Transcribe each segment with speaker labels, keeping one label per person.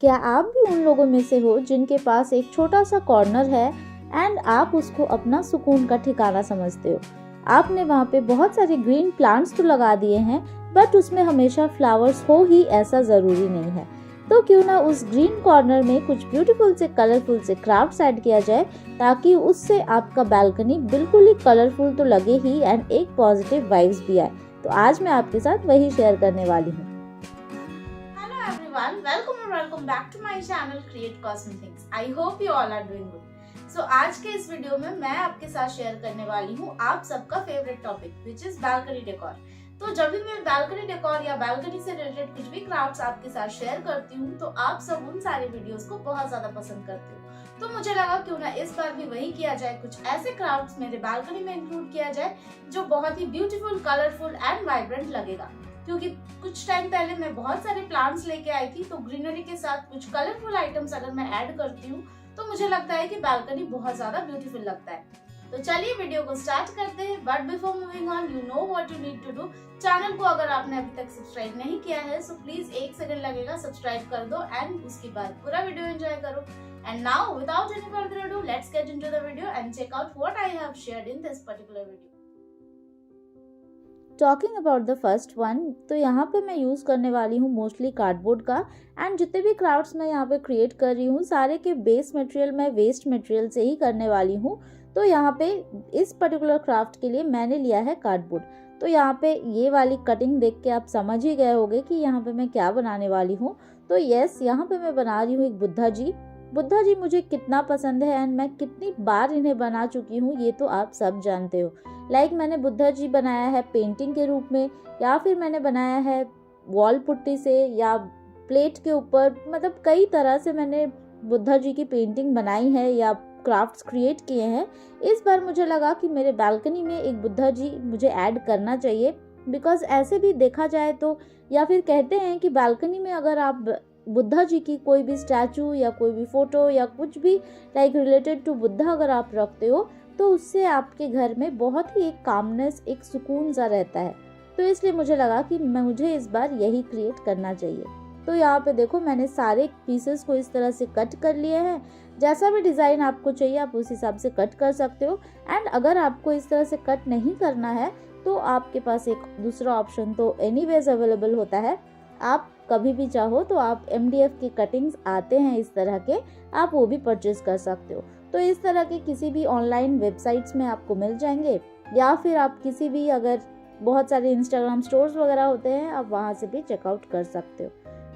Speaker 1: क्या आप भी उन लोगों में से हो जिनके पास एक छोटा सा कॉर्नर है एंड आप उसको अपना सुकून का ठिकाना समझते हो। आपने वहाँ पे बहुत सारे ग्रीन प्लांट्स तो लगा दिए हैं, बट उसमें हमेशा फ्लावर्स हो ही ऐसा ज़रूरी नहीं है। तो क्यों ना उस ग्रीन कॉर्नर में कुछ ब्यूटीफुल से कलरफुल से क्राफ्ट्स ऐड किया जाए, ताकि उससे आपका बालकनी बिल्कुल ही कलरफुल तो लगे ही एंड एक पॉजिटिव वाइब्स भी आए। तो आज मैं आपके साथ वही शेयर करने वाली हूँ।
Speaker 2: Hello everyone, welcome back to my channel Create Cosmic Things. I hope you all are doing good. So आज के इस वीडियो में मैं आपके साथ शेयर करने वाली हूँ आप सबका favourite topic which is balcony decor. तो जब भी मैं बालकनी डेकोर या बालकनी से रिलेटेड कुछ भी क्राफ्ट्स आपके साथ शेयर करती हूँ तो आप सब उन सारे वीडियोस को बहुत ज्यादा पसंद करते हो। तो मुझे लगा क्यों ना इस बार भी वही किया जाए, कुछ ऐसे क्राफ्ट्स मेरे बालकनी में इंक्लूड किया जाए जो बहुत ही ब्यूटीफुल, कलरफुल एंड वाइब्रेंट लगेगा। क्योंकि कुछ टाइम पहले मैं बहुत सारे प्लांट्स लेके आई थी, तो ग्रीनरी के साथ कुछ कलरफुल आइटम्स अगर मैं ऐड करती हूँ तो मुझे लगता है कि बालकनी बहुत ज्यादा ब्यूटीफुल लगता है। तो चलिए वीडियो को स्टार्ट करते हैं। But before moving on, you know what you need to do. Channel को अगर आपने अभी तक सब्सक्राइब नहीं किया है सो प्लीज 1 सेकंड लगेगा, सब्सक्राइब कर दो एंड उसके बाद पूरा वीडियो एंजॉय करो। And now without any further ado, let's get into the video and check out what I have shared in this particular video.
Speaker 1: Talking about the first one, तो यहाँ पे मैं यूज़ करने वाली हूँ मोस्टली कार्डबोर्ड का। And जितने भी क्राफ्ट्स मैं यहाँ पे क्रिएट कर रही हूँ सारे के बेस मटेरियल मैं वेस्ट मटेरियल से ही करने वाली हूँ। तो यहाँ पे इस पर्टिकुलर क्राफ्ट के लिए मैंने लिया है कार्डबोर्ड। तो यहाँ पे ये वाली कटिंग देख के आप समझ ही गए होंगे कि यहाँ पे मैं क्या बनाने वाली हूँ। तो यस, यहाँ पे मैं बना रही हूँ एक बुद्धा जी। बुद्धा जी मुझे कितना पसंद है एंड मैं कितनी बार इन्हें बना चुकी हूँ ये तो आप सब जानते हो। मैंने बुद्धा जी बनाया है पेंटिंग के रूप में, या फिर मैंने बनाया है वॉल पुट्टी से या प्लेट के ऊपर, मतलब कई तरह से मैंने बुद्धा जी की पेंटिंग बनाई है या क्राफ्ट्स क्रिएट किए हैं। इस बार मुझे लगा कि मेरे बालकनी में एक बुद्धा जी मुझे ऐड करना चाहिए, बिकॉज ऐसे भी देखा जाए तो, या फिर कहते हैं कि बालकनी में अगर आप बुद्धा जी की कोई भी स्टैचू या कोई भी फोटो या कुछ भी लाइक रिलेटेड टू बुद्धा अगर आप रखते हो तो उससे आपके घर में बहुत ही एक कामनेस, एक सुकून सा रहता है। तो इसलिए मुझे लगा कि मुझे इस बार यही क्रिएट करना चाहिए। तो यहाँ पे देखो मैंने सारे पीसेस को इस तरह से कट कर लिए हैं। जैसा भी डिज़ाइन आपको चाहिए आप उस हिसाब से कट कर सकते हो। एंड अगर आपको इस तरह से कट नहीं करना है तो आपके पास एक दूसरा ऑप्शन तो एनीवेज अवेलेबल होता है। आप कभी भी चाहो तो आप MDF की कटिंग्स आते हैं इस तरह के, आप वो भी परचेज कर सकते हो। तो इस तरह के किसी भी ऑनलाइन वेबसाइट्स में आपको मिल जाएंगे, या फिर आप किसी भी, अगर बहुत सारे इंस्टाग्राम स्टोर्स वगैरह होते हैं आप वहाँ से भी चेकआउट कर सकते हो।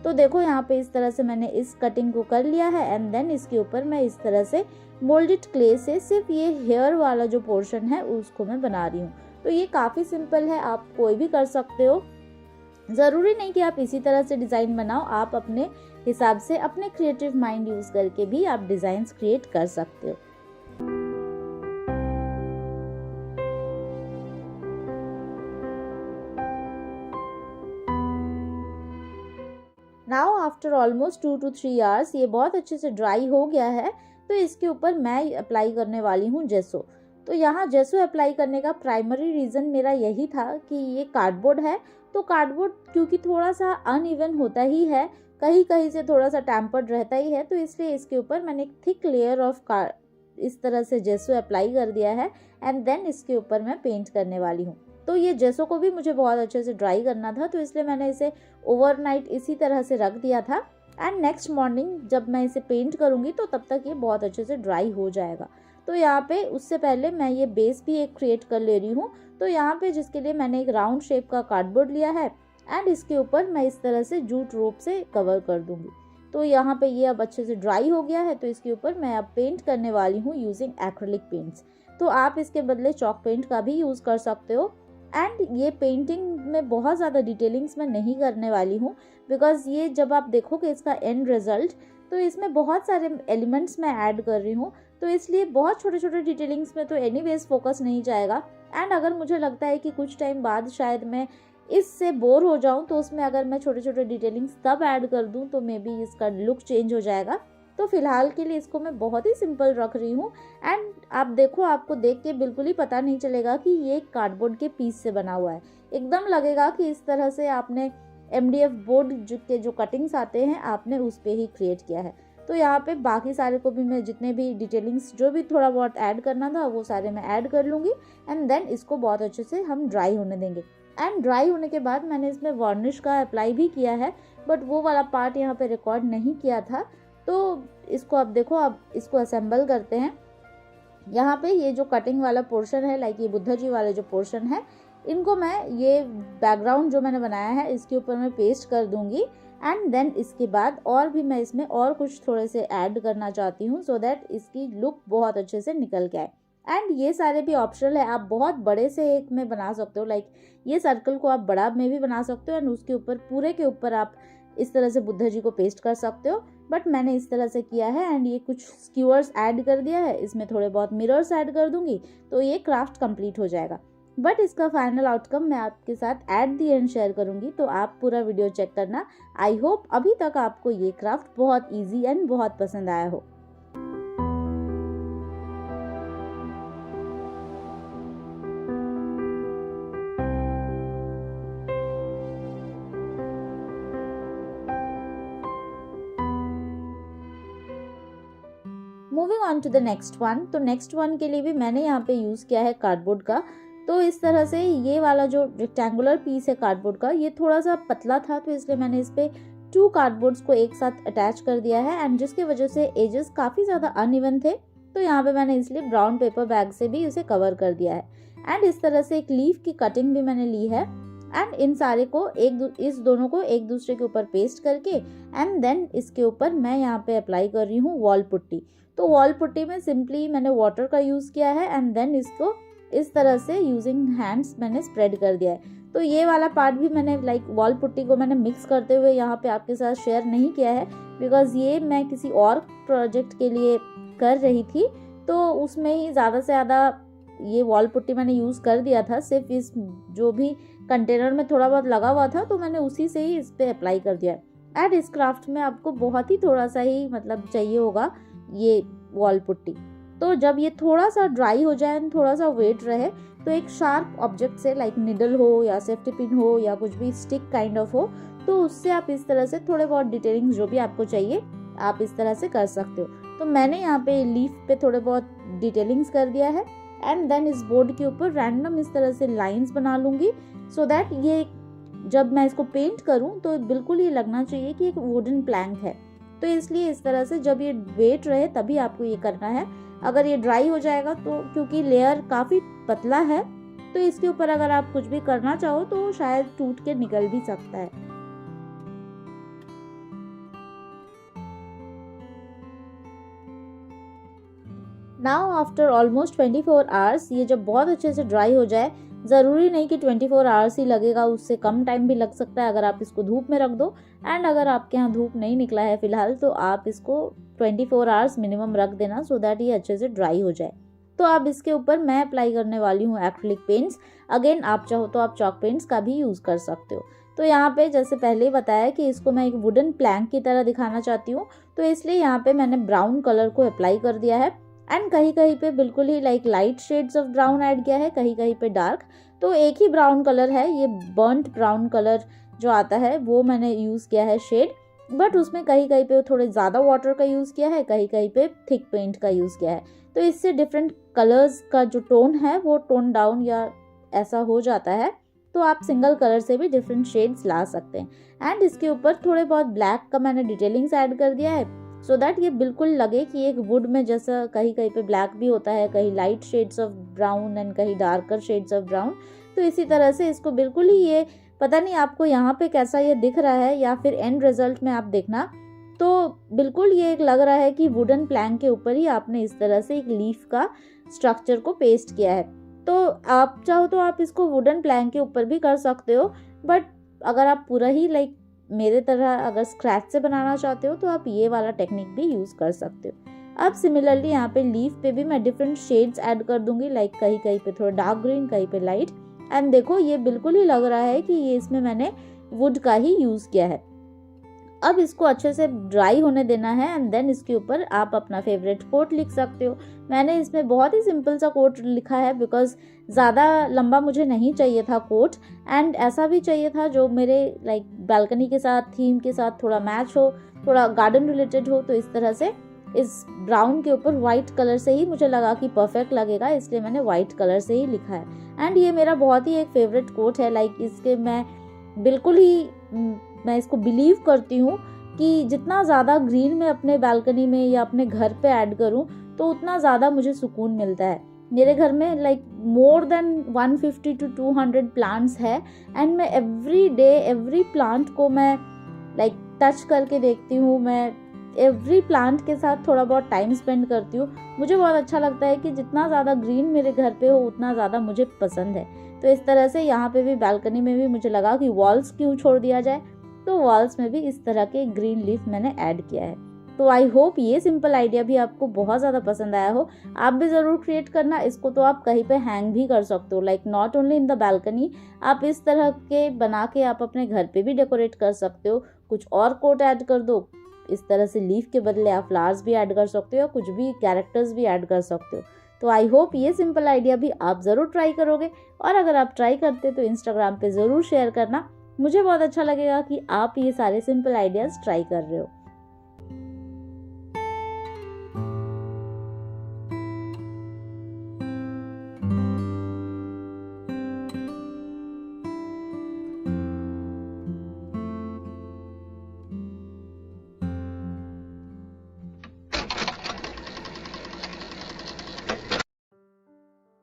Speaker 1: तो देखो यहाँ पे इस तरह से मैंने इस कटिंग को कर लिया है एंड देन इसके ऊपर मैं इस तरह से मोल्डेड क्ले से सिर्फ ये हेयर वाला जो पोर्शन है उसको मैं बना रही हूँ। तो ये काफ़ी सिंपल है, आप कोई भी कर सकते हो। ज़रूरी नहीं कि आप इसी तरह से डिज़ाइन बनाओ, आप अपने हिसाब से अपने क्रिएटिव माइंड यूज़ करके भी आप डिज़ाइंस क्रिएट कर सकते हो। Now after almost 2 to 3 hours ये बहुत अच्छे से ड्राई हो गया है। तो इसके ऊपर मैं अप्लाई करने वाली हूँ जेसो। तो यहाँ जेसो अप्लाई करने का प्राइमरी रीज़न मेरा यही था कि ये कार्डबोर्ड है, तो कार्डबोर्ड क्योंकि थोड़ा सा अनइवन होता ही है, कहीं कहीं से थोड़ा सा टैम्पर्ड रहता ही है, तो इसलिए इसके ऊपर मैंने एक थिक लेयर ऑफ इस तरह से जेसो अप्लाई कर दिया है एंड देन इसके ऊपर मैं पेंट करने वाली हूँ। तो ये जेसो को भी मुझे बहुत अच्छे से ड्राई करना था, तो इसलिए मैंने इसे ओवरनाइट इसी तरह से रख दिया था। एंड नेक्स्ट मॉर्निंग जब मैं इसे पेंट करूँगी तो तब तक ये बहुत अच्छे से ड्राई हो जाएगा। तो यहाँ पे उससे पहले मैं ये बेस भी एक क्रिएट कर ले रही हूँ। तो यहाँ पे जिसके लिए मैंने एक राउंड शेप का कार्डबोर्ड लिया है एंड इसके ऊपर मैं इस तरह से जूट रोप से कवर कर दूंगी। तो यहाँ पे ये अब अच्छे से ड्राई हो गया है, तो इसके ऊपर मैं अब पेंट करने वाली हूँ यूजिंग एक्रिलिक पेंट्स। तो आप इसके बदले चॉक पेंट का भी यूज़ कर सकते हो। एंड ये पेंटिंग में बहुत ज़्यादा डिटेलिंग्स मैं नहीं करने वाली हूँ, बिकॉज ये जब आप देखोगे इसका एंड रिजल्ट तो इसमें बहुत सारे एलिमेंट्स मैं ऐड कर रही हूँ, तो इसलिए बहुत छोटे छोटे डिटेलिंग्स में तो एनीवेज फोकस नहीं जाएगा। एंड अगर मुझे लगता है कि कुछ टाइम बाद शायद मैं इससे बोर हो जाऊं तो उसमें अगर मैं छोटे छोटे डिटेलिंग्स तब ऐड कर दूं तो मे बी इसका लुक चेंज हो जाएगा। तो फिलहाल के लिए इसको मैं बहुत ही सिंपल रख रही हूँ। एंड आप देखो, आपको देख के बिल्कुल ही पता नहीं चलेगा कि ये कार्डबोर्ड के पीस से बना हुआ है। एकदम लगेगा कि इस तरह से आपने MDF बोर्ड जो कटिंग्स आते हैं आपने उस पर ही क्रिएट किया है। तो यहाँ पे बाकी सारे को भी मैं जितने भी डिटेलिंग्स जो भी थोड़ा बहुत ऐड करना था वो सारे मैं ऐड कर लूँगी एंड देन इसको बहुत अच्छे से हम ड्राई होने देंगे। एंड ड्राई होने के बाद मैंने इसमें वार्निश का अप्लाई भी किया है, बट वो वाला पार्ट यहाँ पे रिकॉर्ड नहीं किया था। तो इसको अब देखो, अब इसको असेंबल करते हैं। यहाँ पे ये जो कटिंग वाला पोर्शन है, लाइक ये बुद्धा जी वाले जो पोर्शन है, इनको मैं ये बैकग्राउंड जो मैंने बनाया है इसके ऊपर मैं पेस्ट कर दूंगी एंड देन इसके बाद और भी मैं इसमें और कुछ थोड़े से ऐड करना चाहती हूँ सो दैट इसकी लुक बहुत अच्छे से निकल के आए। एंड ये सारे भी ऑप्शनल है, आप बहुत बड़े से एक में बना सकते हो, लाइक ये सर्कल को आप बड़ा में भी बना सकते हो एंड उसके ऊपर पूरे के ऊपर आप इस तरह से बुद्धा जी को पेस्ट कर सकते हो, बट मैंने इस तरह से किया है। एंड ये कुछ स्क्यूअर्स ऐड कर दिया है, इसमें थोड़े बहुत मिरर्स ऐड कर दूंगी तो ये क्राफ्ट कंप्लीट हो जाएगा। बट इसका फाइनल आउटकम मैं आपके साथ एट दी एंड शेयर करूंगी, तो आप पूरा वीडियो चेक करना। आई होप अभी तक आपको ये क्राफ्ट बहुत ईजी एंड बहुत पसंद आया हो। Moving on to the next one, तो नेक्स्ट वन के लिए भी मैंने यहाँ पे यूज़ किया है कार्डबोर्ड का। तो इस तरह से ये वाला जो रेक्टेंगुलर पीस है कार्डबोर्ड का, ये थोड़ा सा पतला था तो इसलिए मैंने इस पे 2 कार्डबोर्ड्स को एक साथ अटैच कर दिया है एंड जिसकी वजह से एजेस काफ़ी ज़्यादा अनइवन थे, तो यहाँ पे मैंने इसलिए ब्राउन पेपर बैग से भी इसे कवर कर दिया है। एंड इस तरह से एक लीफ की कटिंग भी मैंने ली है एंड इन सारे को इस दोनों को एक दूसरे के ऊपर पेस्ट करके एंड देन इसके ऊपर मैं यहाँ पे अप्लाई कर रही हूँ वॉल पुट्टी। तो वॉल पुट्टी में सिंपली मैंने वाटर का यूज़ किया है एंड देन इसको इस तरह से यूजिंग हैंड्स मैंने स्प्रेड कर दिया है। तो ये वाला पार्ट भी मैंने लाइक वॉल पुट्टी को मैंने मिक्स करते हुए यहाँ पे आपके साथ शेयर नहीं किया है, बिकॉज ये मैं किसी और प्रोजेक्ट के लिए कर रही थी, तो उसमें ही ज़्यादा से ज़्यादा ये वॉल पुट्टी मैंने यूज़ कर दिया था। सिर्फ इस जो भी कंटेनर में थोड़ा बहुत लगा हुआ था तो मैंने उसी से ही इस पर अप्लाई कर दिया है। एंड इस क्राफ्ट में आपको बहुत ही थोड़ा सा ही मतलब चाहिए होगा ये वॉल पुट्टी। तो जब ये थोड़ा सा ड्राई हो जाए, थोड़ा सा वेट रहे, तो एक शार्प ऑब्जेक्ट से लाइक निडल हो या सेफ्टी पिन हो या कुछ भी स्टिक काइंड ऑफ हो, तो उससे आप इस तरह से थोड़े बहुत डिटेलिंग्स जो भी आपको चाहिए आप इस तरह से कर सकते हो। तो मैंने यहाँ पे लीफ पे थोड़े बहुत डिटेलिंग्स कर दिया है एंड देन इस बोर्ड के ऊपर रैंडम इस तरह से लाइंस बना लूँगी सो दैट ये जब मैं इसको पेंट करूँ तो बिल्कुल ये लगना चाहिए कि एक वुडन प्लैंक है। तो इसलिए इस तरह से जब ये वेट रहे तभी आपको ये करना है। अगर ये ड्राई हो जाएगा तो क्योंकि लेयर काफ़ी पतला है तो इसके ऊपर अगर आप कुछ भी करना चाहो तो शायद टूट के निकल भी सकता है। नाउ आफ्टर ऑलमोस्ट 24 आवर्स ये जब बहुत अच्छे से ड्राई हो जाए, ज़रूरी नहीं कि 24 आवर्स ही लगेगा, उससे कम टाइम भी लग सकता है अगर आप इसको धूप में रख दो। एंड अगर आपके यहाँ धूप नहीं निकला है फिलहाल तो आप इसको 24 आवर्स मिनिमम रख देना सो दैट ये अच्छे से ड्राई हो जाए। तो अब इसके ऊपर मैं अप्लाई करने वाली हूँ एक्रिलिक पेंट्स। अगेन आप चाहो तो आप चॉक पेंट्स का भी यूज़ कर सकते हो। तो यहाँ पे जैसे पहले ही बताया कि इसको मैं एक वुडन प्लैंक की तरह दिखाना चाहती हूँ, तो इसलिए यहाँ पे मैंने ब्राउन कलर को अप्लाई कर दिया है एंड कहीं कहीं पे बिल्कुल ही like light shades of brown add किया है, कहीं कहीं पे डार्क। तो एक ही ब्राउन कलर है, ये बर्न्ट ब्राउन कलर जो आता है वो मैंने यूज़ किया है शेड, बट उसमें कहीं कहीं पे थोड़े ज़्यादा वाटर का यूज़ किया है, कहीं कहीं पे थिक पेंट का यूज़ किया है। तो इससे डिफरेंट कलर्स का जो टोन है वो टोन डाउन या ऐसा हो जाता है, तो आप सिंगल कलर से भी डिफरेंट शेड्स ला सकते हैं। एंड इसके ऊपर थोड़े बहुत ब्लैक का मैंने डिटेलिंग्स ऐड कर दिया है सो दैट ये बिल्कुल लगे कि एक वुड में जैसा कहीं कहीं पे ब्लैक भी होता है, कहीं light shades of brown and कहीं डार्कर शेड्स ऑफ ब्राउन। तो इसी तरह से इसको बिल्कुल ही ये पता नहीं आपको यहाँ पे कैसा ये दिख रहा है या फिर एंड रिजल्ट में आप देखना, तो बिल्कुल ये एक लग रहा है कि वुडन प्लैंक के ऊपर ही आपने इस तरह से एक लीफ का स्ट्रक्चर को पेस्ट किया है। तो आप चाहो तो आप इसको वुडन प्लैंक के ऊपर भी कर सकते हो, बट अगर आप पूरा ही लाइक मेरे तरह अगर स्क्रैच से बनाना चाहते हो तो आप ये वाला टेक्निक भी यूज़ कर सकते हो। अब सिमिलरली यहाँ पे लीफ पे भी मैं डिफरेंट शेड्स ऐड कर दूंगी, लाइक कहीं कहीं पे थोड़ा डार्क ग्रीन, कहीं पे लाइट। एंड देखो ये बिल्कुल ही लग रहा है कि ये इसमें मैंने वुड का ही यूज़ किया है। अब इसको अच्छे से ड्राई होने देना है एंड देन इसके ऊपर आप अपना फेवरेट कोट लिख सकते हो। मैंने इसमें बहुत ही सिंपल सा कोट लिखा है बिकॉज ज़्यादा लंबा मुझे नहीं चाहिए था कोट, एंड ऐसा भी चाहिए था जो मेरे लाइक बालकनी के साथ, थीम के साथ थोड़ा मैच हो, थोड़ा गार्डन रिलेटेड हो। तो इस तरह से इस ब्राउन के ऊपर वाइट कलर से ही मुझे लगा कि परफेक्ट लगेगा, इसलिए मैंने वाइट कलर से ही लिखा है। एंड ये मेरा बहुत ही एक फेवरेट कोट है। लाइक इसके मैं बिल्कुल ही मैं इसको बिलीव करती हूँ कि जितना ज़्यादा ग्रीन मैं अपने बालकनी में या अपने घर पे ऐड करूँ तो उतना ज़्यादा मुझे सुकून मिलता है। मेरे घर में like more than 150 to 200 plants है एंड मैं एवरी डे एवरी प्लांट को मैं लाइक टच करके देखती हूँ। मैं एवरी प्लांट के साथ थोड़ा बहुत टाइम स्पेंड करती हूँ। मुझे बहुत अच्छा लगता है कि जितना ज़्यादा ग्रीन मेरे घर पे हो उतना ज़्यादा मुझे पसंद है। तो इस तरह से यहाँ पे भी बालकनी में भी मुझे लगा कि वॉल्स क्यों छोड़ दिया जाए, तो वॉल्स में भी इस तरह के ग्रीन लीफ मैंने ऐड किया है। तो आई होप ये सिंपल आइडिया भी आपको बहुत ज़्यादा पसंद आया हो। आप भी ज़रूर क्रिएट करना। इसको तो आप कहीं पे हैंग भी कर सकते हो, like not only in the balcony. आप इस तरह के बना के आप अपने घर पे भी डेकोरेट कर सकते हो। कुछ और कोट ऐड कर दो, इस तरह से लीफ के बदले आप फ्लावर्स भी ऐड कर सकते हो, कुछ भी कैरेक्टर्स भी ऐड कर सकते हो। तो आई होप ये सिंपल आइडिया भी आप ज़रूर ट्राई करोगे, और अगर आप ट्राई करते तो इंस्टाग्राम पे ज़रूर शेयर करना। मुझे बहुत अच्छा लगेगा कि आप ये सारे सिंपल आइडियाज़ ट्राई कर रहे हो।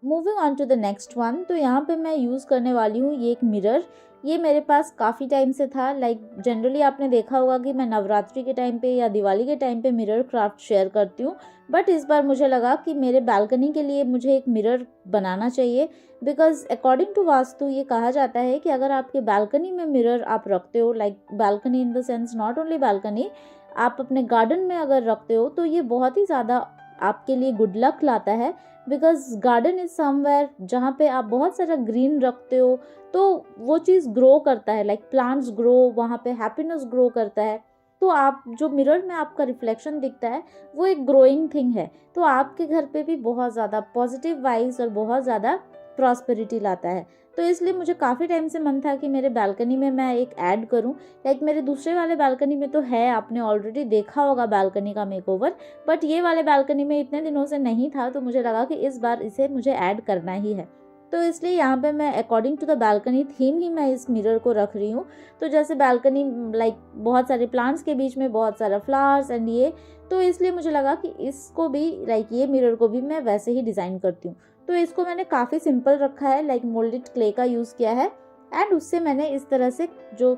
Speaker 1: Moving on to the next one, तो यहाँ पे मैं यूज़ करने वाली हूँ ये एक मिरर। ये मेरे पास काफ़ी टाइम से था। लाइक जनरली आपने देखा होगा कि मैं नवरात्रि के टाइम पे या दिवाली के टाइम पे मिरर क्राफ्ट शेयर करती हूँ, बट इस बार मुझे लगा कि मेरे बालकनी के लिए मुझे एक मिरर बनाना चाहिए। बिकॉज अकॉर्डिंग टू वास्तु ये कहा जाता है कि अगर आपके बालकनी में मिरर आप रखते हो, like balcony in the sense not only balcony, आप अपने गार्डन में अगर रखते हो तो ये बहुत ही ज़्यादा आपके लिए गुड लक लाता है। बिकॉज गार्डन इज समवेयर जहाँ पे आप बहुत सारा ग्रीन रखते हो तो वो चीज़ ग्रो करता है, लाइक प्लांट्स ग्रो, वहाँ पे हैप्पीनेस ग्रो करता है। तो आप जो मिरर में आपका रिफ्लेक्शन दिखता है वो एक ग्रोइंग थिंग है। तो आपके घर पे भी बहुत ज़्यादा पॉजिटिव वाइब्स और बहुत ज़्यादा प्रॉस्पेरिटी लाता है। तो इसलिए मुझे काफ़ी टाइम से मन था कि मेरे बालकनी में मैं एक ऐड करूं। लाइक मेरे दूसरे वाले बालकनी में तो है, आपने ऑलरेडी देखा होगा बालकनी का मेकओवर, बट ये वाले बालकनी में इतने दिनों से नहीं था, तो मुझे लगा कि इस बार इसे मुझे ऐड करना ही है। तो इसलिए यहाँ पे मैं according to the balcony theme ही मैं इस मिरर को रख रही हूँ। तो जैसे बालकनी लाइक बहुत सारे प्लांट्स के बीच में बहुत सारा फ्लावर्स एंड ये, तो इसलिए मुझे लगा कि इसको भी लाइक ये मिरर को भी मैं वैसे ही डिज़ाइन करती हूँ। तो इसको मैंने काफ़ी सिंपल रखा है, लाइक मोल्डेड क्ले का यूज़ किया है एंड उससे मैंने इस तरह से जो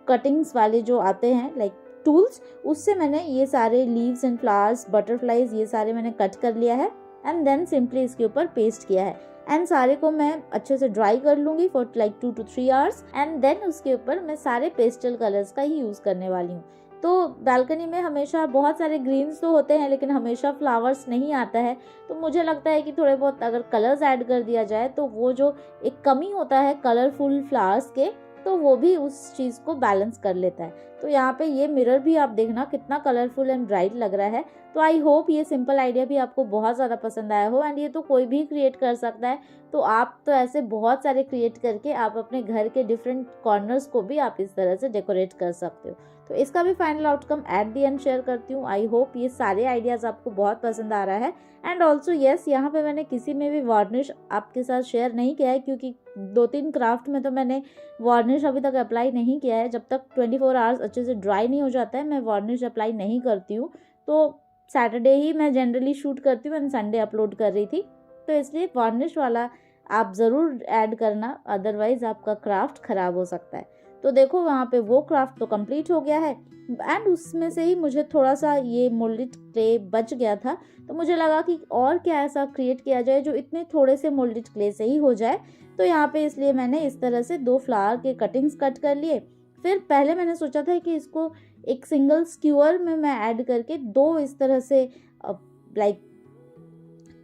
Speaker 1: कटिंग्स वाले जो आते हैं लाइक टूल्स, उससे मैंने ये सारे लीव्स एंड फ्लावर्स, बटरफ्लाइज, ये सारे मैंने कट कर लिया है एंड देन सिंपली इसके ऊपर पेस्ट किया है। एंड सारे को मैं अच्छे से ड्राई कर लूँगी for like 2 to 3 hours and then उसके ऊपर मैं सारे पेस्टल कलर्स का ही यूज़ करने वाली हूँ। तो बालकनी में हमेशा बहुत सारे ग्रीन्स तो होते हैं लेकिन हमेशा फ्लावर्स नहीं आता है, तो मुझे लगता है कि थोड़े बहुत अगर कलर्स ऐड कर दिया जाए तो वो जो एक कमी होता है कलरफुल फ्लावर्स के, तो वो भी उस चीज़ को बैलेंस कर लेता है। तो यहाँ पे ये मिरर भी आप देखना कितना कलरफुल एंड ब्राइट लग रहा है। तो आई होप ये सिंपल आइडिया भी आपको बहुत ज़्यादा पसंद आया हो एंड ये तो कोई भी क्रिएट कर सकता है। तो आप तो ऐसे बहुत सारे क्रिएट करके आप अपने घर के डिफरेंट कॉर्नर्स को भी आप इस तरह से डेकोरेट कर सकते हो। तो इसका भी final outcome at the end share करती हूँ। आई होप ये सारे आइडियाज़ आपको बहुत पसंद आ रहा है। एंड ऑल्सो येस, यहाँ पे मैंने किसी में भी वार्निश आपके साथ शेयर नहीं किया है क्योंकि 2-3 क्राफ्ट में तो मैंने वार्निश अभी तक अप्लाई नहीं किया है। जब तक 24 आवर्स अच्छे से ड्राई नहीं हो जाता है मैं वार्निश अप्लाई नहीं करती हूँ। तो सैटरडे ही मैं जनरली शूट करती हूँ एंड संडे अपलोड कर रही थी, तो इसलिए वार्निश वाला आप ज़रूर ऐड करना, अदरवाइज़ आपका क्राफ्ट ख़राब हो सकता है। तो देखो वहाँ पे वो क्राफ्ट तो कंप्लीट हो गया है एंड उसमें से ही मुझे थोड़ा सा ये मोल्डेड क्ले बच गया था, तो मुझे लगा कि और क्या ऐसा क्रिएट किया जाए जो इतने थोड़े से मोल्डेड क्ले से ही हो जाए। तो यहाँ पे इसलिए मैंने इस तरह से 2 फ्लावर के कटिंग्स कट कर लिए। फिर पहले मैंने सोचा था कि इसको एक सिंगल स्क्यूअर में मैं ऐड करके 2 इस तरह से लाइक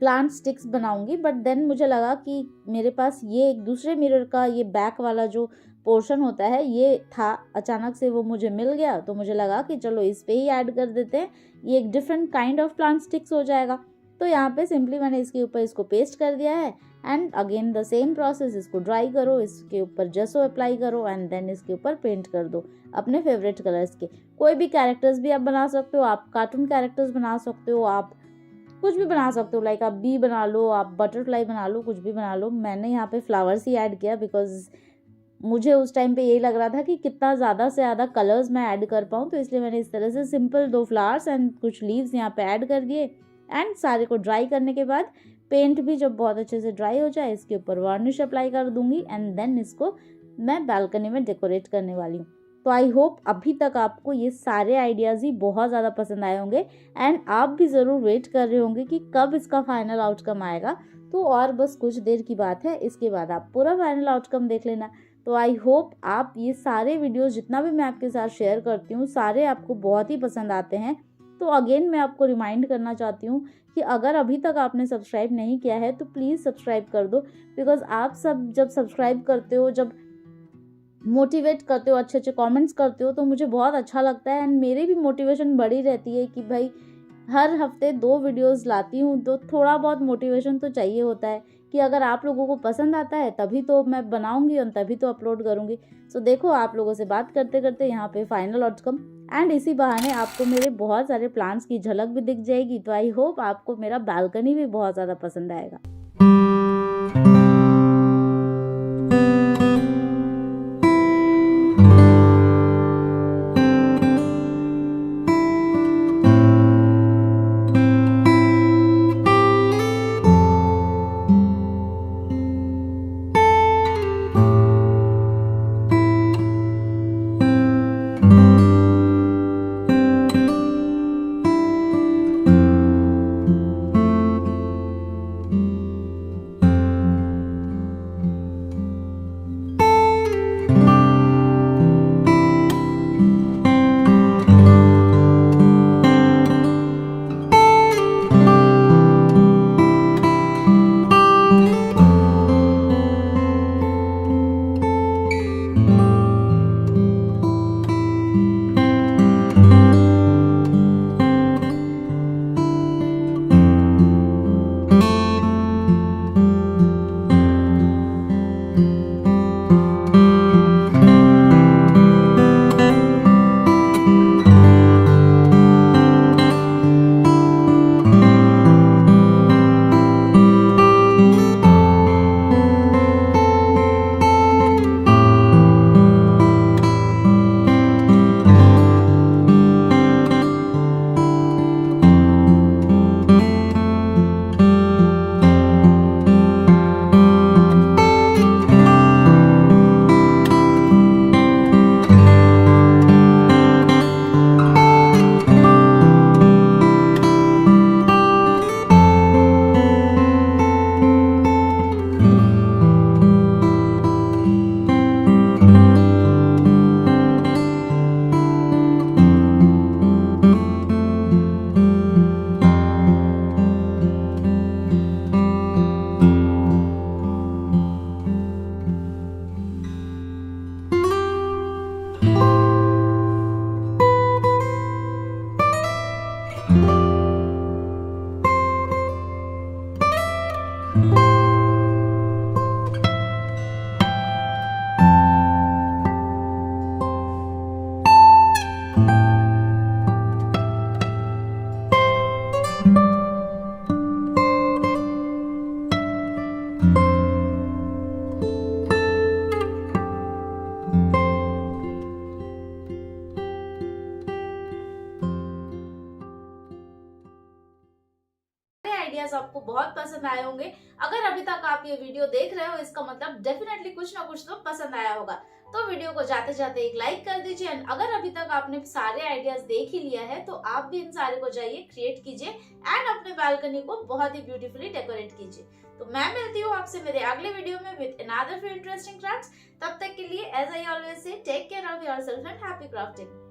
Speaker 1: प्लांट स्टिक्स बनाऊंगी, बट देन मुझे लगा कि मेरे पास ये एक दूसरे मिरर का ये बैक वाला जो पोर्शन होता है ये था, अचानक से वो मुझे मिल गया तो मुझे लगा कि चलो इस पे ही ऐड कर देते हैं, ये एक different kind of plant sticks हो जाएगा। तो यहाँ पे सिंपली मैंने इसके ऊपर इसको पेस्ट कर दिया है and again the same process, इसको ड्राई करो, इसके ऊपर जसो अप्लाई करो एंड देन इसके ऊपर पेंट कर दो अपने फेवरेट कलर्स के। कोई भी कैरेक्टर्स भी आप बना सकते हो, आप कार्टून कैरेक्टर्स बना सकते हो, आप कुछ भी बना सकते हो, लाइक आप बी बना लो, आप बटरफ्लाई बना लो, कुछ भी बना लो। मैंने यहाँ पे फ्लावर्स ही ऐड किया बिकॉज मुझे उस टाइम पे यही लग रहा था कि कितना ज़्यादा से ज़्यादा कलर्स मैं ऐड कर पाऊँ, तो इसलिए मैंने इस तरह से सिंपल 2 फ्लावर्स एंड कुछ लीव्स यहाँ पे ऐड कर दिए एंड सारे को ड्राई करने के बाद पेंट भी जब बहुत अच्छे से ड्राई हो जाए इसके ऊपर वार्निश अप्लाई कर दूंगी एंड देन इसको मैं बालकनी में डेकोरेट करने वाली हूँ। तो आई होप अभी तक आपको ये सारे आइडियाज़ ही बहुत ज़्यादा पसंद आए होंगे एंड आप भी ज़रूर वेट कर रहे होंगे कि कब इसका फाइनल आउटकम आएगा। तो और बस कुछ देर की बात है, इसके बाद आप पूरा फाइनल आउटकम देख लेना। तो आई होप आप ये सारे वीडियोस जितना भी मैं आपके साथ शेयर करती हूँ सारे आपको बहुत ही पसंद आते हैं। तो अगेन मैं आपको रिमाइंड करना चाहती हूँ कि अगर अभी तक आपने सब्सक्राइब नहीं किया है तो प्लीज़ सब्सक्राइब कर दो, बिकॉज आप सब जब सब्सक्राइब करते हो, जब मोटिवेट करते हो, अच्छे अच्छे कमेंट्स करते हो तो मुझे बहुत अच्छा लगता है एंड मेरी भी मोटिवेशन बढ़ी रहती है कि भाई हर हफ्ते 2 वीडियोस लाती हूँ, तो थोड़ा बहुत मोटिवेशन तो चाहिए होता है कि अगर आप लोगों को पसंद आता है तभी तो मैं बनाऊंगी और तभी तो अपलोड करूंगी। सो देखो आप लोगों से बात करते करते यहाँ पे फाइनल आउटकम एंड इसी बहाने आपको मेरे बहुत सारे प्लांट्स की झलक भी दिख जाएगी। तो आई होप आपको मेरा बालकनी भी बहुत ज़्यादा पसंद आएगा।
Speaker 2: आइडियाज आपको बहुत पसंद आए होंगे। अगर अभी तक आप ये वीडियो देख रहे हो इसका मतलब डेफिनेटली कुछ ना कुछ तो पसंद आया होगा। तो वीडियो को जाते जाते एक लाइक कर दीजिए एंड अगर अभी तक आपने सारे आइडियाज देख ही लिया है तो आप भी इन सारे को जाइए क्रिएट कीजिए एंड अपने बालकनी को बहुत ही ब्यूटीफुली डेकोरेट कीजिए। तो मैं मिलती हूँ आपसे मेरे अगले वीडियो में विद अनदर इंटरेस्टिंग क्राफ्ट्स। तब तक के लिए as I always say take care of yourself and happy crafting.